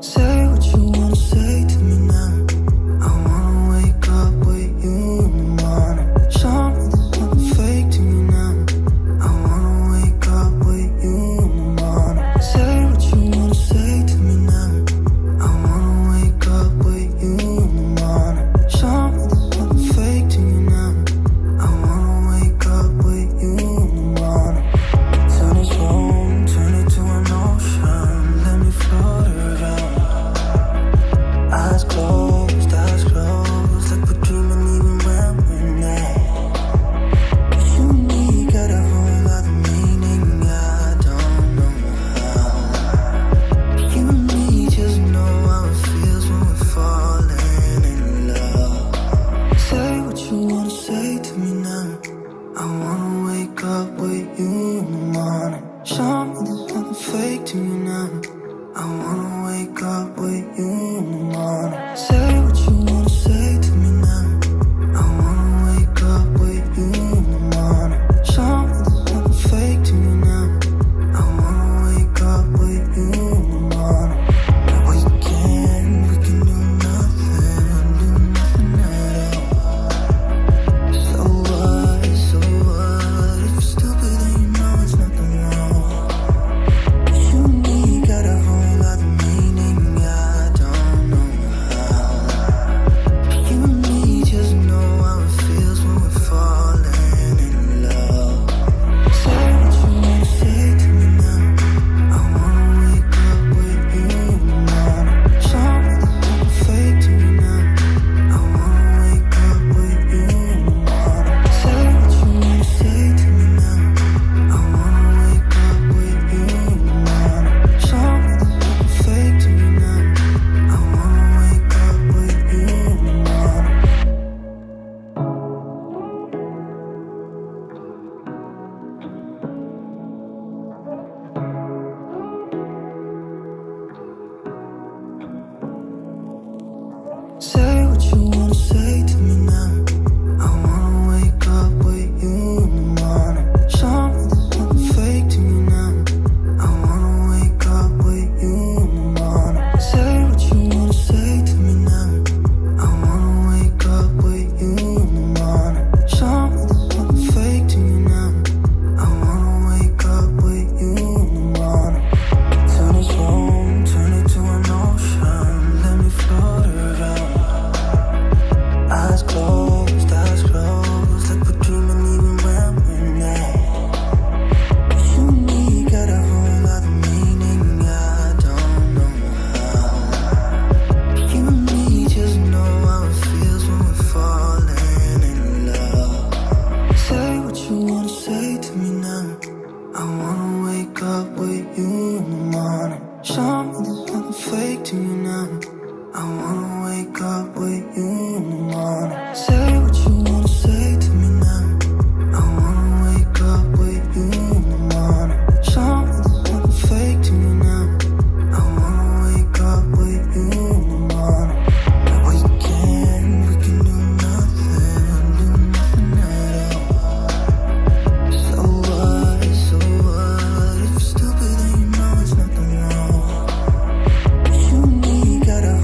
Say what you wanna say to me now. I wanna wake up with you in the morning. Show me there's nothing fake to me now. I wanna wake up with you in the morning. Say what you wanna say to me now. I wanna wake up with you in the morning. Show me there's nothing fake to me now. I wanna wake up with you in the morning. Turn this room, turn it to an ocean. Let me float around. Eyes closed, like we're dreaming even when we're not. You and me got a whole lot of meaning, I don't know how. You and me just know how it feels when we're falling in love. Say what you wanna say to me now. I wanna wake up with you in the morning. Show me there's nothing fake to me now. I wanna wake up with you in the morning. Say what you wanna say to me now. I wanna wake up with you in the morning. Show me there's nothing fake to me now. I wanna wake up with you in the morning. We can do nothing at all. So what, if you're stupid then you know it's nothing wrong. You and me got a whole lot of meaning, I don't know how. You and me just know how it feels when we're falling in love. Say what you wanna say to me now. I wanna wake up with you in the morning. Show me there's nothing fake to me now. I wanna wake up with you in the morning. Say what you wanna say to me now. I wanna wake up with you in the morning. Show me there's nothing fake to me now. I wanna wake up with you in the morning. Say what you wanna say to me now. I wanna wake up with you in the morning. Show me there's nothing fake to me now. I wanna wake up with you in the morning. Say what you wanna say to me now. I wanna wake up with you in the morning. Show me there's nothing fake to me now. I wanna wake up with you in the morning. Turn this room, turn it to an ocean. Let me float around. Eyes closed, like we're dreaming even when we're not. You and me got a whole lot of meaning, I don't know how. You and me just know how it feels when we're falling in love. Say what you wanna say to me now. I wanna wake up with you in the morning. Show me there's nothing fake to me now. I wanna wake up with you in the morning. Say what you wanna say to me now. I wanna wake up with you in the morning. Show me there's nothing fake to me now. I wanna wake up with you in the morning. We can do nothing at all. So what, if you're stupid then you know it's nothing wrong. You and me got a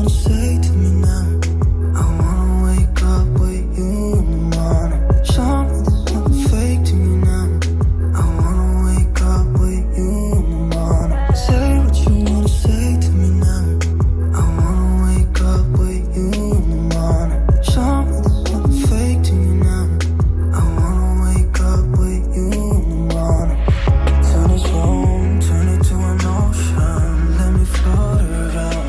wanna say to me now? I wanna wake up with you in the morning. Show me there's nothing fake to me now. I wanna wake up with you in the morning. Say what you wanna say to me now. I wanna wake up with you in the morning. Show me there's nothing fake to me now. I wanna wake up with you in the morning. Turn this room, turn it to an ocean. Let me float around.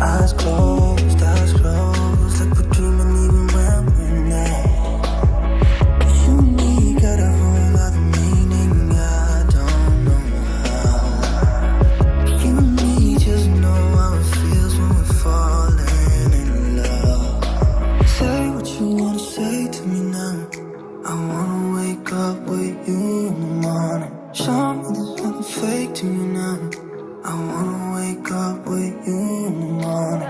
Eyes closed, like we're dreaming even when we're not. You and me got a whole other meaning, I don't know how. You and me just know how it feels when we're falling in love. Say what you wanna say to me now. I wanna wake up with you in the morning. Show me there's nothing fake to me now. I wanna wake up with you in the morning.